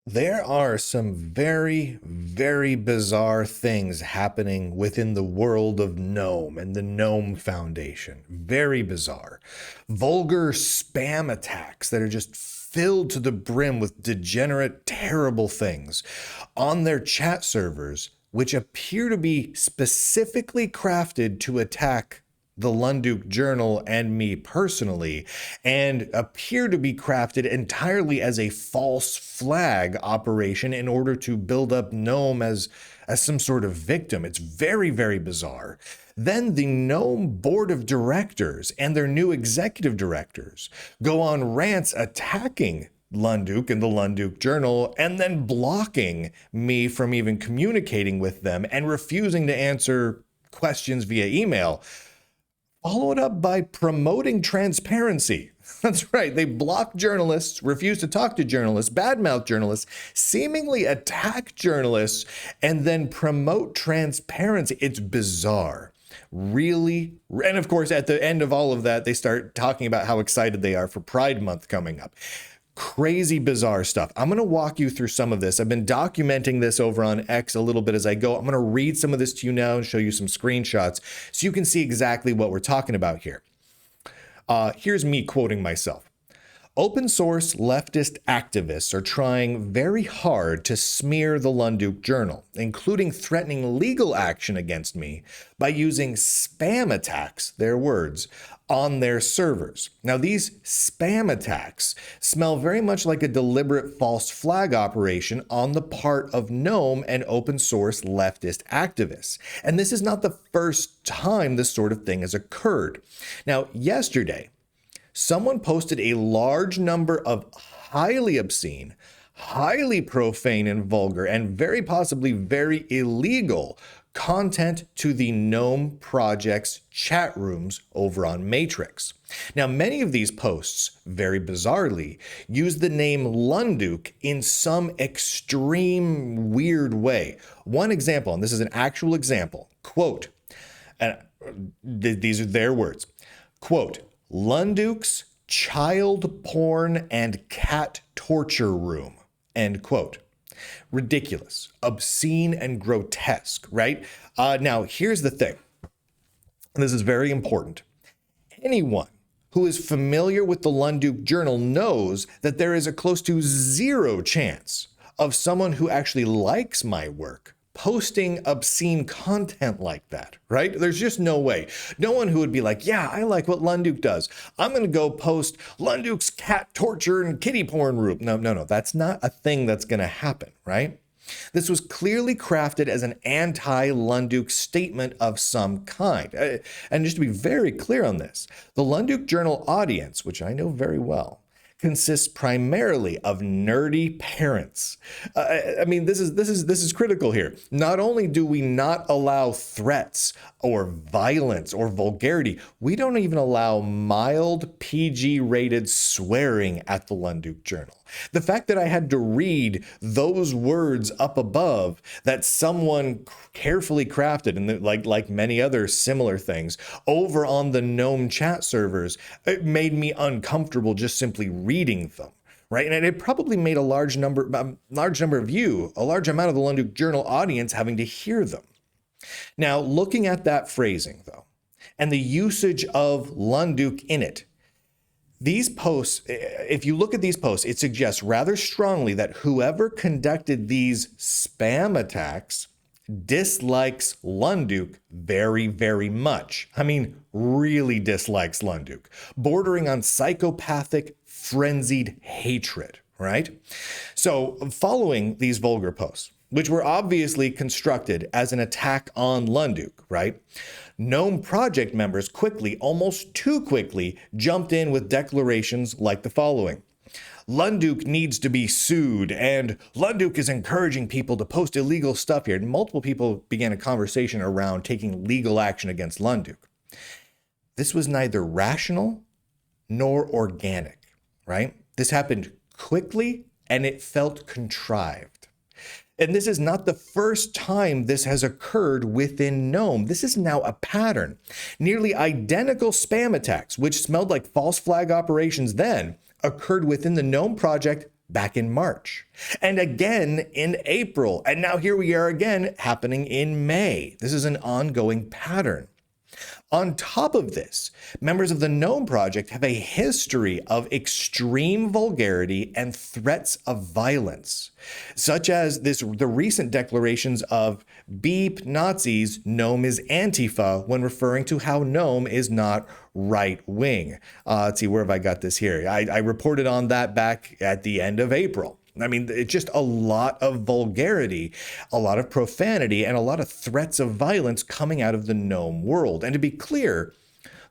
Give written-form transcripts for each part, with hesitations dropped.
There are some very, very bizarre things happening within the world of GNOME and the GNOME Foundation. Very bizarre. Vulgar spam attacks that are just filled to the brim with degenerate, terrible things on their chat servers, which appear to be specifically crafted to attack the Lunduke Journal and me personally, and appear to be crafted entirely as a false flag operation in order to build up GNOME as some sort of victim. It's very, very bizarre. Then the GNOME Board of Directors and their new executive directors go on rants attacking Lunduke and the Lunduke Journal, and then blocking me from even communicating with them and refusing to answer questions via email. Followed up by promoting transparency. That's right, they block journalists, refuse to talk to journalists, badmouth journalists, seemingly attack journalists, and then promote transparency. It's bizarre. Really? And of course, at the end of all of that, they start talking about how excited they are for Pride Month coming up. Crazy, bizarre stuff. I'm going to walk you through some of this. I've been documenting this over on X a little bit as I go. I'm going to read some of this to you now and show you some screenshots so you can see exactly what we're talking about here. Here's me quoting myself. Open source leftist activists are trying very hard to smear the Lunduke Journal, including threatening legal action against me by using spam attacks, their words, on their servers. Now, these spam attacks smell very much like a deliberate false flag operation on the part of GNOME and open source leftist activists. And this is not the first time this sort of thing has occurred. Now, yesterday, someone posted a large number of highly obscene, highly profane and vulgar, and very possibly very illegal content to the GNOME project's chat rooms over on Matrix. Now, many of these posts, very bizarrely, use the name Lunduke in some extreme weird way. One example, and this is an actual example, quote, and these are their words, quote, Lunduke's child porn and cat torture room, end quote. Ridiculous, obscene, and grotesque, right? Now, here's the thing. And this is very important. Anyone who is familiar with the Lunduke Journal knows that there is a close to zero chance of someone who actually likes my work posting obscene content like that, right? There's just no way. No one who would be like, yeah, I like what Lunduke does. I'm going to go post Lunduke's cat torture and kitty porn room. No. That's not a thing that's going to happen, right? This was clearly crafted as an anti-Lunduke statement of some kind. And just to be very clear on this, the Lunduke Journal audience, which I know very well, consists primarily of nerdy parents. I mean, this is critical here. Not only do we not allow threats or violence or vulgarity, we don't even allow mild PG-rated swearing at the Lunduke Journal. The fact that I had to read those words up above that someone carefully crafted, and like many other similar things, over on the GNOME chat servers, it made me uncomfortable just simply reading them. Right, and it probably made a large amount of the Lunduke Journal audience having to hear them. Now, looking at that phrasing, though, and the usage of Lunduke in it, these posts, if you look at these posts, it suggests rather strongly that whoever conducted these spam attacks dislikes Lunduke very, very much. I mean, really dislikes Lunduke, bordering on psychopathic, frenzied hatred, right? So following these vulgar posts, which were obviously constructed as an attack on Lunduke, right? GNOME project members quickly, almost too quickly, jumped in with declarations like the following. Lunduke needs to be sued, and Lunduke is encouraging people to post illegal stuff here. And multiple people began a conversation around taking legal action against Lunduke. This was neither rational nor organic, right? This happened quickly, and it felt contrived. And this is not the first time this has occurred within GNOME. This is now a pattern. Nearly identical spam attacks, which smelled like false flag operations then, occurred within the GNOME project back in March, and again in April. And now here we are again, happening in May. This is an ongoing pattern. On top of this, members of the GNOME project have a history of extreme vulgarity and threats of violence, such as the recent declarations of "Beep Nazis, GNOME is Antifa," when referring to how GNOME is not right-wing. Let's see, where have I got this here? I reported on that back at the end of April. I mean, it's just a lot of vulgarity, a lot of profanity, and a lot of threats of violence coming out of the GNOME world. And to be clear,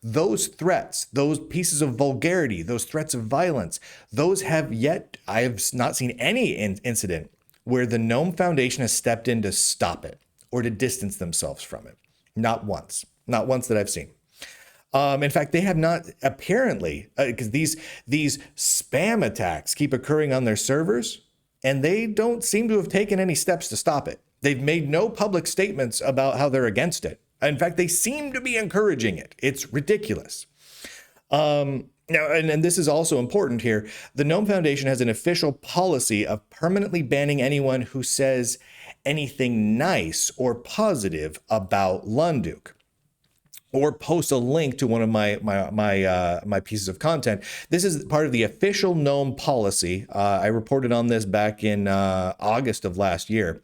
those threats, those pieces of vulgarity, those threats of violence, those have yet, I have not seen any incident where the GNOME Foundation has stepped in to stop it or to distance themselves from it. Not once that I've seen. In fact, they have not, apparently, because these spam attacks keep occurring on their servers, and they don't seem to have taken any steps to stop it. They've made no public statements about how they're against it. In fact, they seem to be encouraging it. It's ridiculous. Now, and this is also important here, the GNOME Foundation has an official policy of permanently banning anyone who says anything nice or positive about Lunduke, or post a link to one of my pieces of content. This is part of the official GNOME policy. I reported on this back in August of last year.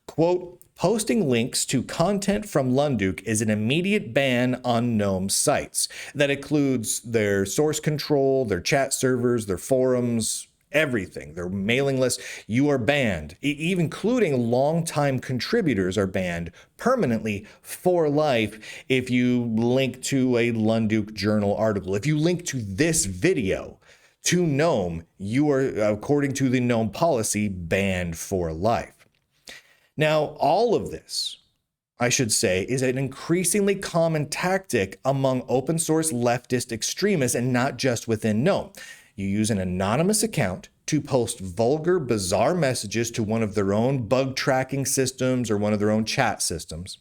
Quote, "Posting links to content from Lunduke is an immediate ban on GNOME sites. That includes their source control, their chat servers, their forums, everything, their mailing list. You are banned, even including longtime contributors are banned permanently for life if you link to a Lunduke Journal article. If you link to this video to GNOME, you are, according to the GNOME policy, banned for life." Now, all of this, I should say, is an increasingly common tactic among open source leftist extremists, and not just within GNOME. You use an anonymous account to post vulgar, bizarre messages to one of their own bug tracking systems or one of their own chat systems.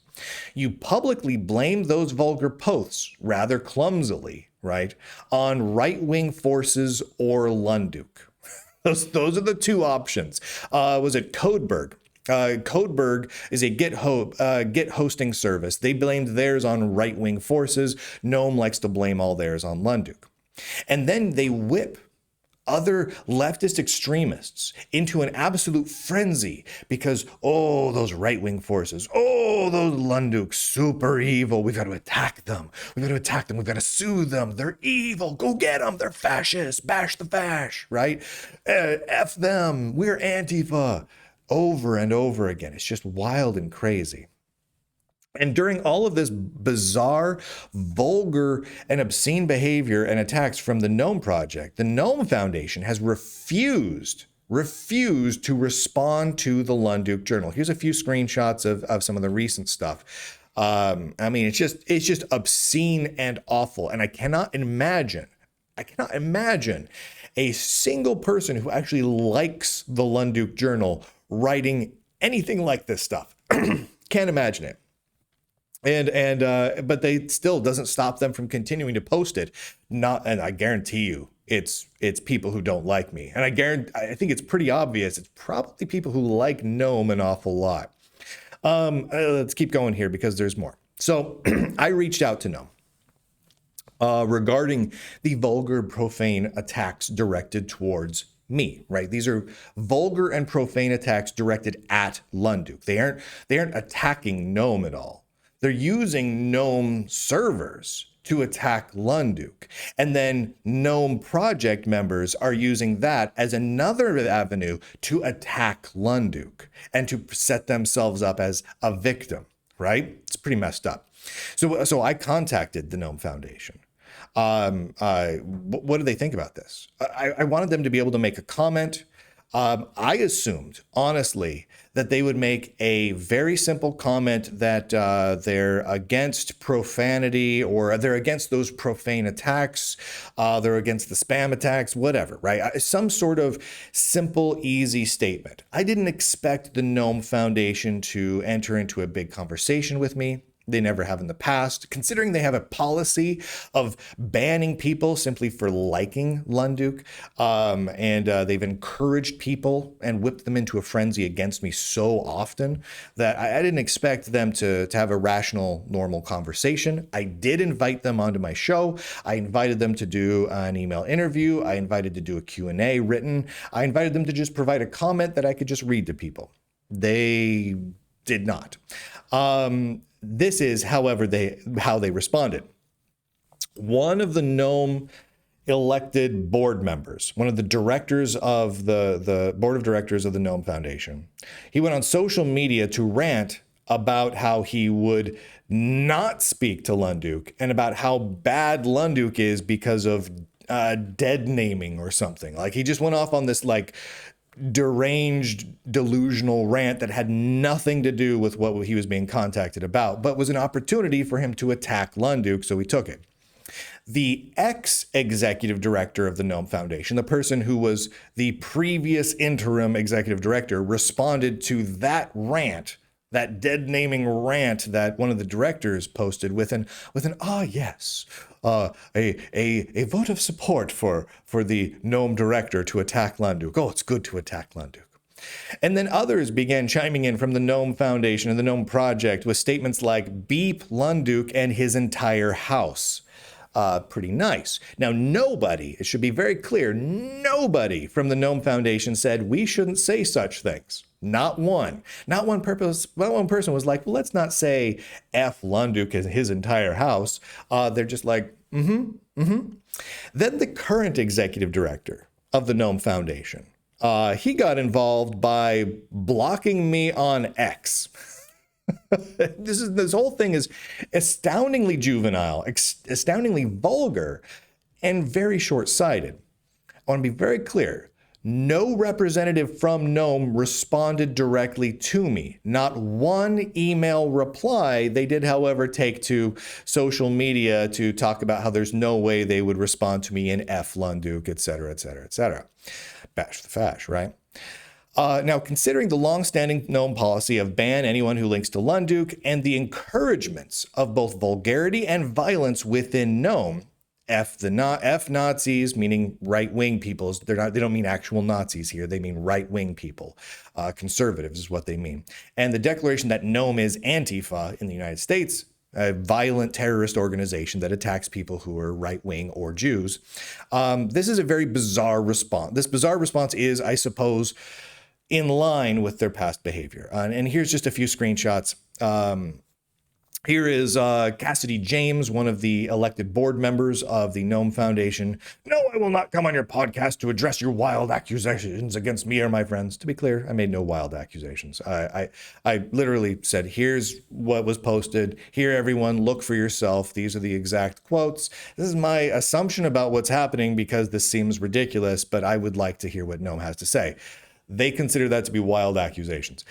You publicly blame those vulgar posts, rather clumsily, right, on right-wing forces or Lunduke. Those are the two options. Was it Codeberg? Codeberg is a Git hosting service. They blamed theirs on right-wing forces. GNOME likes to blame all theirs on Lunduke. And then they whip other leftist extremists into an absolute frenzy because, oh, those right-wing forces, oh, those Lunduke, super evil. We've got to attack them. We've got to sue them. They're evil. Go get them. They're fascists. Bash the fash, right? F them. We're Antifa. Over and over again. It's just wild and crazy. And during all of this bizarre, vulgar, and obscene behavior and attacks from the GNOME project, the GNOME Foundation has refused to respond to the Lunduke Journal. Here's a few screenshots of some of the recent stuff. I mean, it's just obscene and awful. And I cannot imagine a single person who actually likes the Lunduke Journal writing anything like this stuff. Can't imagine it. But they still doesn't stop them from continuing to post it. And I guarantee you, it's people who don't like me. And I think it's pretty obvious. It's probably people who like GNOME an awful lot. Let's keep going here because there's more. So I reached out to GNOME regarding the vulgar, profane attacks directed towards me, right? These are vulgar and profane attacks directed at Lunduke. They aren't attacking GNOME at all. They're using GNOME servers to attack Lunduke. And then GNOME project members are using that as another avenue to attack Lunduke and to set themselves up as a victim, right? It's pretty messed up. So I contacted the GNOME Foundation. What do they think about this? I wanted them to be able to make a comment. I assumed, honestly, that they would make a very simple comment that they're against profanity, or they're against those profane attacks, they're against the spam attacks, whatever, right? Some sort of simple, easy statement. I didn't expect the GNOME Foundation to enter into a big conversation with me. They never have in the past. Considering they have a policy of banning people simply for liking Lunduke, and they've encouraged people and whipped them into a frenzy against me so often that I didn't expect them to have a rational, normal conversation. I did invite them onto my show. I invited them to do an email interview. I invited to do a Q&A written. I invited them to just provide a comment that I could just read to people. They did not. This is, however, how they responded. One of the GNOME elected board members, one of the directors of the board of directors of the GNOME Foundation, he went on social media to rant about how he would not speak to Lunduke and about how bad Lunduke is because of dead naming or something. Like, he just went off on this like deranged, delusional rant that had nothing to do with what he was being contacted about, but was an opportunity for him to attack Lunduke, so he took it. The ex-executive director of the GNOME Foundation, the person who was the previous interim executive director, responded to that rant, that dead naming rant that one of the directors posted with an yes, a vote of support for the GNOME director to attack Lunduke. Oh, it's good to attack Lunduke. And then others began chiming in from the GNOME Foundation and the GNOME Project with statements like, beep Lunduke and his entire house. Pretty nice. Now, nobody, it should be very clear, nobody from the GNOME Foundation said we shouldn't say such things. Not one. Not one person was like, well, let's not say F Lunduke and his entire house. They're just like, Then the current executive director of the GNOME Foundation, he got involved by blocking me on X. This whole thing is astoundingly juvenile, astoundingly vulgar, and very short-sighted. I want to be very clear. No representative from GNOME responded directly to me. Not one email reply. They did, however, take to social media to talk about how there's no way they would respond to me in F Lunduke, et cetera, et cetera, et cetera. Bash the fash, right? Now, considering the long-standing GNOME policy of ban anyone who links to Lunduke and the encouragements of both vulgarity and violence within GNOME, F Nazis, meaning right-wing people. They don't mean actual Nazis here. They mean right-wing people. Conservatives is what they mean. And the declaration that GNOME is Antifa in the United States, a violent terrorist organization that attacks people who are right-wing or Jews. This is a very bizarre response. This bizarre response is, I suppose, in line with their past behavior. And here's just a few screenshots. Here is Cassidy James, one of the elected board members of the GNOME Foundation. No, I will not come on your podcast to address your wild accusations against me or my friends. To be clear, I made no wild accusations. I literally said, here's what was posted. Here, everyone, look for yourself. These are the exact quotes. This is my assumption about what's happening because this seems ridiculous, but I would like to hear what GNOME has to say. They consider that to be wild accusations.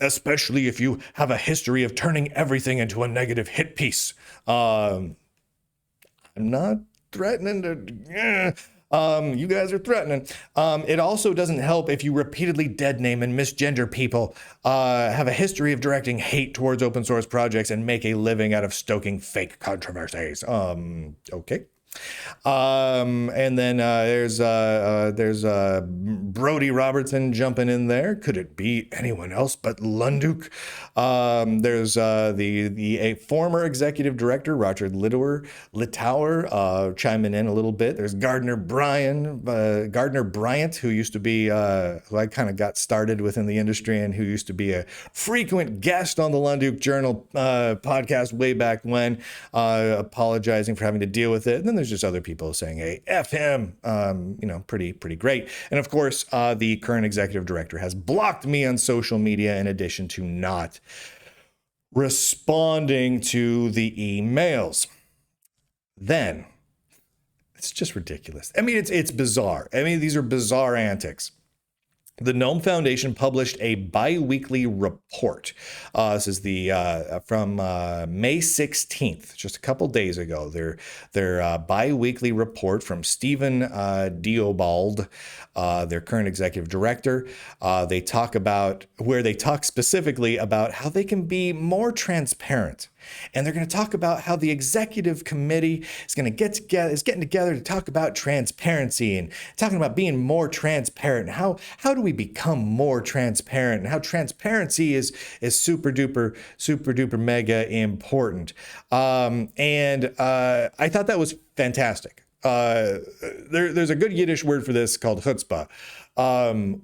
Especially if you have a history of turning everything into a negative hit piece. I'm not threatening to... you guys are threatening. It also doesn't help if you repeatedly dead name and misgender people, have a history of directing hate towards open source projects, and make a living out of stoking fake controversies. Okay. And then there's Brody Robertson jumping in there. Could it be anyone else but Lunduke? There's a former executive director, Roger Littauer, chiming in a little bit. There's Gardner Bryant, who used to be who I kind of got started within the industry and who used to be a frequent guest on the Lunduke Journal podcast way back when, apologizing for having to deal with it. And then there's just other people saying, hey, F him, pretty great. And of course, the current executive director has blocked me on social media in addition to not responding to the emails. Then, it's just ridiculous. I mean, it's bizarre. I mean, these are bizarre antics. The GNOME Foundation published a bi-weekly report. This is from May 16th, just a couple days ago. Their bi-weekly report from Stephen Diobald, their current executive director. They talk specifically about how they can be more transparent And they're going to talk about how the executive committee is getting together to talk about transparency and talking about being more transparent. How do we become more transparent, and how transparency is super duper mega important. I thought that was fantastic. There's a good Yiddish word for this called chutzpah,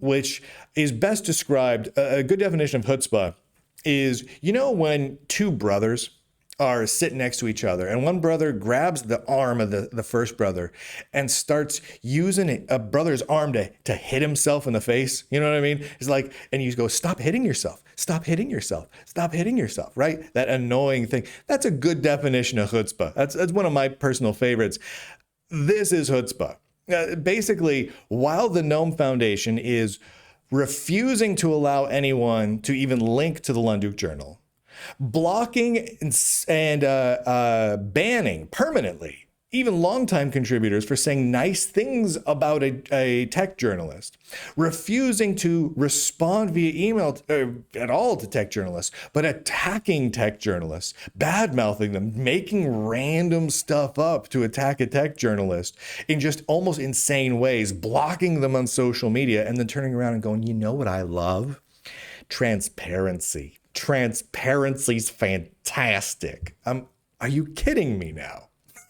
which is best described. A good definition of chutzpah is, when two brothers are sitting next to each other and one brother grabs the arm of the first brother and starts using a brother's arm to hit himself in the face. You know what I mean? It's like, and you go, stop hitting yourself, stop hitting yourself, stop hitting yourself, right? That annoying thing. That's a good definition of chutzpah. That's one of my personal favorites. This is chutzpah. Basically, while the GNOME Foundation is refusing to allow anyone to even link to the Lunduke Journal, blocking and banning permanently even longtime contributors for saying nice things about a tech journalist, refusing to respond via email at all to tech journalists, but attacking tech journalists, bad-mouthing them, making random stuff up to attack a tech journalist in just almost insane ways, blocking them on social media, and then turning around and going, you know what I love? Transparency. Transparency's fantastic. Are you kidding me now?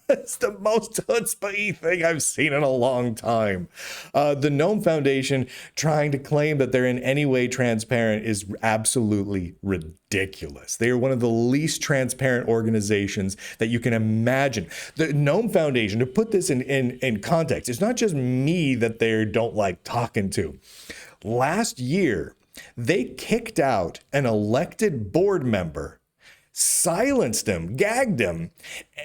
It's the most chutzpah-y thing I've seen in a long time. The GNOME Foundation trying to claim that they're in any way transparent is absolutely ridiculous. They are one of the least transparent organizations that you can imagine. The GNOME Foundation, to put this in context, it's not just me that they don't like talking to. Last year, they kicked out an elected board member, silenced him, gagged him,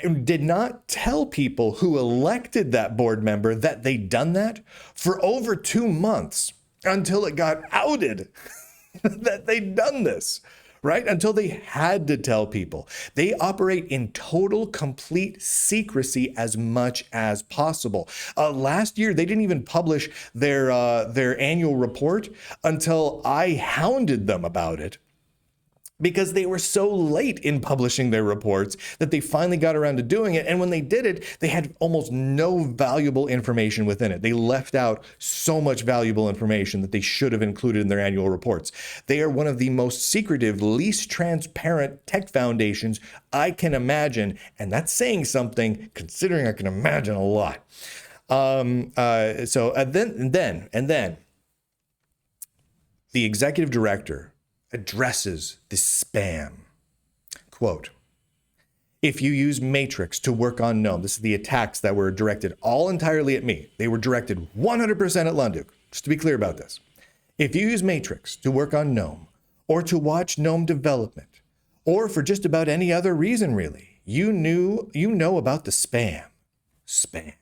and did not tell people who elected that board member that they'd done that for over 2 months until it got outed that they'd done this, right? Until they had to tell people. They operate in total, complete secrecy as much as possible. Last year, they didn't even publish their annual report until I hounded them about it, because they were so late in publishing their reports that they finally got around to doing it. And when they did it, they had almost no valuable information within it. They left out so much valuable information that they should have included in their annual reports. They are one of the most secretive, least transparent tech foundations I can imagine. And that's saying something, considering I can imagine a lot. Then the executive director addresses the spam. Quote, if you use Matrix to work on GNOME, this is the attacks that were directed all entirely at me. They were directed 100% at Lunduke, just to be clear about this. If you use Matrix to work on GNOME, or to watch GNOME development, or for just about any other reason really, you know about the spam. Spam.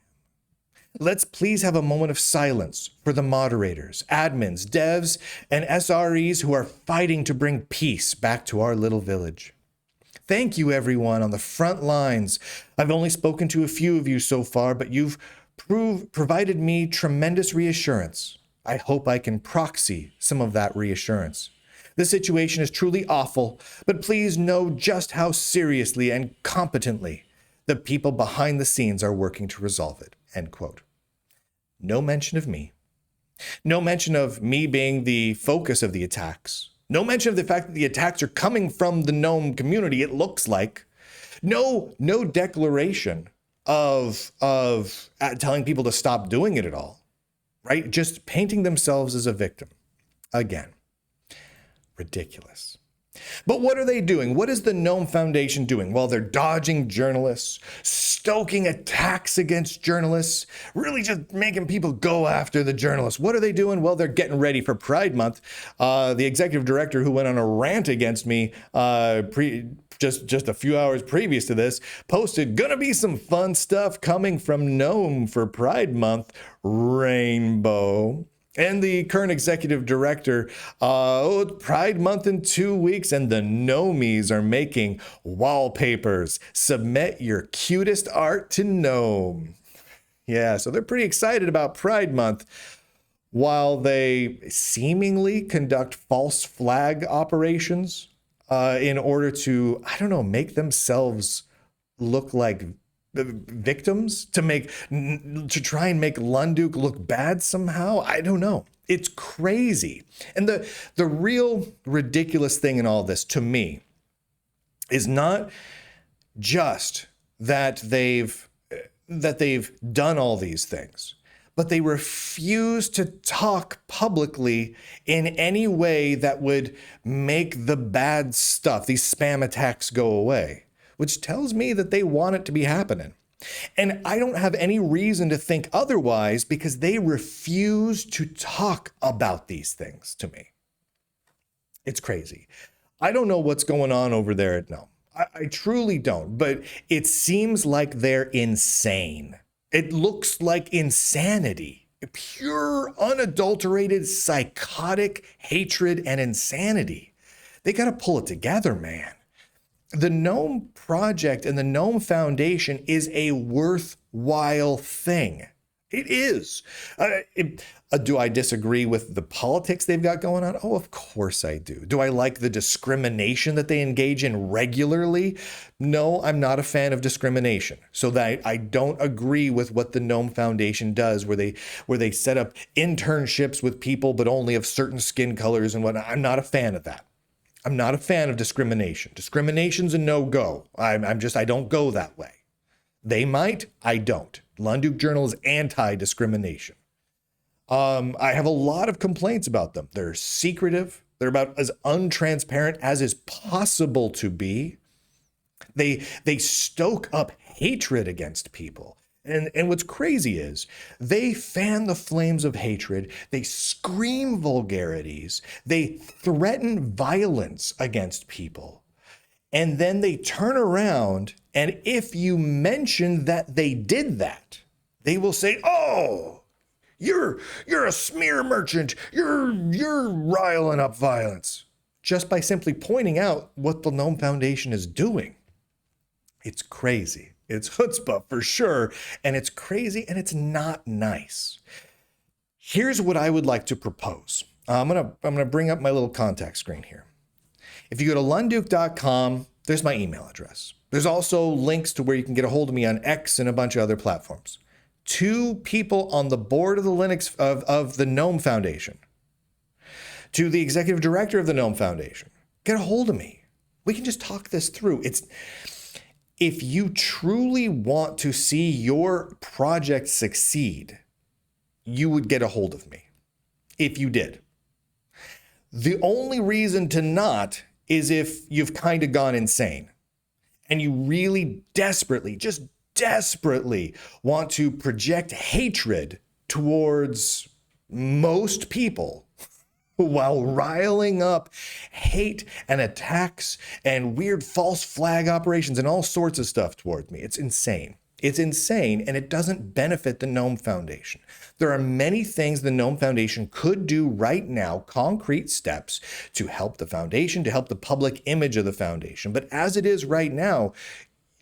Let's please have a moment of silence for the moderators, admins, devs, and SREs who are fighting to bring peace back to our little village. Thank you, everyone on the front lines. I've only spoken to a few of you so far, but you've provided me tremendous reassurance. I hope I can proxy some of that reassurance. The situation is truly awful, but please know just how seriously and competently the people behind the scenes are working to resolve it. End quote. No mention of me. No mention of me being the focus of the attacks. No mention of the fact that the attacks are coming from the GNOME community, it looks like. No declaration of telling people to stop doing it at all, right? Just painting themselves as a victim. Again, ridiculous. But what are they doing? What is the GNOME Foundation doing? Well, they're dodging journalists, stoking attacks against journalists, really just making people go after the journalists. What are they doing? Well, they're getting ready for Pride Month. The executive director who went on a rant against me just a few hours previous to this posted, gonna be some fun stuff coming from GNOME for Pride Month, rainbow. And the current executive director, Pride Month in 2 weeks, and the Gnomies are making wallpapers. Submit your cutest art to GNOME. Yeah, so they're pretty excited about Pride Month, while they seemingly conduct false flag operations in order to, I don't know, make themselves look like victims, to try and make Lunduke look bad somehow. I don't know. It's crazy. And the real ridiculous thing in all this to me is not just that they've done all these things, but they refuse to talk publicly in any way that would make the bad stuff, these spam attacks, go away, which tells me that they want it to be happening. And I don't have any reason to think otherwise because they refuse to talk about these things to me. It's crazy. I don't know what's going on over there at GNOME. I truly don't, but it seems like they're insane. It looks like insanity, pure, unadulterated, psychotic hatred and insanity. They got to pull it together, man. The GNOME project and the GNOME Foundation is a worthwhile thing. It is. Do I disagree with the politics they've got going on? Oh, of course I do. Do I like the discrimination that they engage in regularly? No, I'm not a fan of discrimination. So that I don't agree with what the GNOME Foundation does, where they set up internships with people, but only of certain skin colors and whatnot. I'm not a fan of that. I'm not a fan of discrimination. Discrimination's a no-go. I don't go that way. They might, I don't. Lunduke Journal is anti-discrimination. I have a lot of complaints about them. They're secretive. They're about as untransparent as is possible to be. They stoke up hatred against people. And what's crazy is they fan the flames of hatred. They scream vulgarities. They threaten violence against people. And then they turn around, and if you mention that they did that, they will say, "Oh, you're a smear merchant. You're riling up violence," just by simply pointing out what the GNOME Foundation is doing. It's crazy. It's chutzpah for sure, and it's crazy, and it's not nice. Here's what I would like to propose. I'm gonna bring up my little contact screen here. If you go to lunduke.com, there's my email address. There's also links to where you can get a hold of me on X and a bunch of other platforms. 2 people on the board of the Linux of the GNOME Foundation, to the executive director of the GNOME Foundation. Get a hold of me. We can just talk this through. If you truly want to see your project succeed, you would get a hold of me. If you did. The only reason to not is if you've kind of gone insane and you really desperately want to project hatred towards most people while riling up hate and attacks and weird false flag operations and all sorts of stuff towards me. It's insane. It's insane, and it doesn't benefit the GNOME Foundation. There are many things the GNOME Foundation could do right now, concrete steps to help the foundation, to help the public image of the foundation. But as it is right now,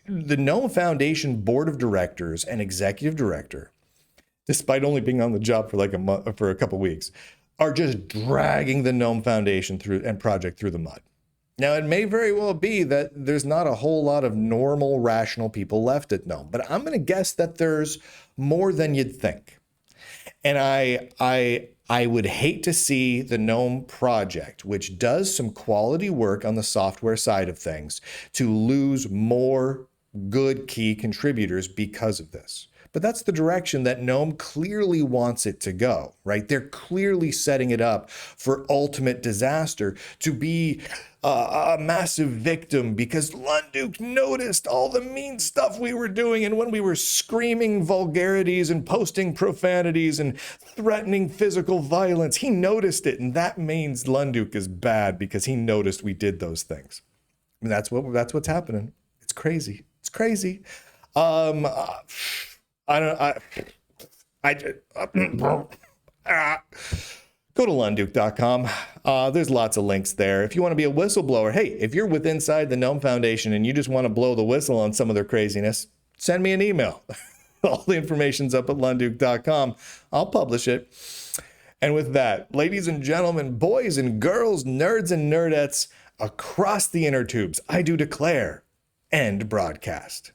the GNOME Foundation board of directors and executive director, despite only being on the job for like a couple weeks, are just dragging the GNOME Foundation through and project through the mud. Now, it may very well be that there's not a whole lot of normal, rational people left at GNOME, but I'm going to guess that there's more than you'd think. And I would hate to see the GNOME project, which does some quality work on the software side of things, to lose more good key contributors because of this. But that's the direction that GNOME clearly wants it to go, right? They're clearly setting it up for ultimate disaster, to be a massive victim because Lunduke noticed all the mean stuff we were doing, and when we were screaming vulgarities and posting profanities and threatening physical violence, he noticed it, and that means Lunduke is bad because he noticed we did those things. And that's what's happening. It's crazy. It's crazy. Go to lunduke.com. There's lots of links there. If you want to be a whistleblower, hey, if you're with inside the GNOME Foundation and you just want to blow the whistle on some of their craziness, send me an email. All the information's up at lunduke.com. I'll publish it. And with that, ladies and gentlemen, boys and girls, nerds and nerdettes, Across the inner tubes, I do declare, end broadcast.